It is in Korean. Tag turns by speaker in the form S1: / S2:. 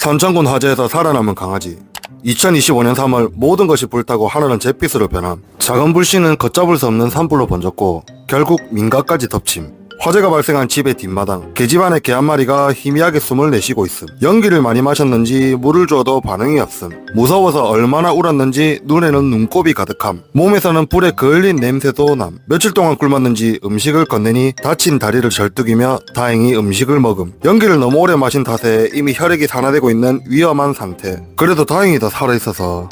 S1: 선천군 화재에서 살아남은 강아지. 2025년 3월 모든 것이 불타고 하늘은 잿빛으로 변함. 작은 불씨는 걷잡을 수 없는 산불로 번졌고 결국 민가까지 덮침. 화재가 발생한 집의 뒷마당, 계집 안에 개 한 마리가 희미하게 숨을 내쉬고 있음. 연기를 많이 마셨는지 물을 줘도 반응이 없음. 무서워서 얼마나 울었는지 눈에는 눈곱이 가득함. 몸에서는 불에 그을린 냄새도 남. 며칠 동안 굶었는지 음식을 건네니 다친 다리를 절뚝이며 다행히 음식을 먹음. 연기를 너무 오래 마신 탓에 이미 혈액이 산화되고 있는 위험한 상태. 그래도 다행히도 살아있어서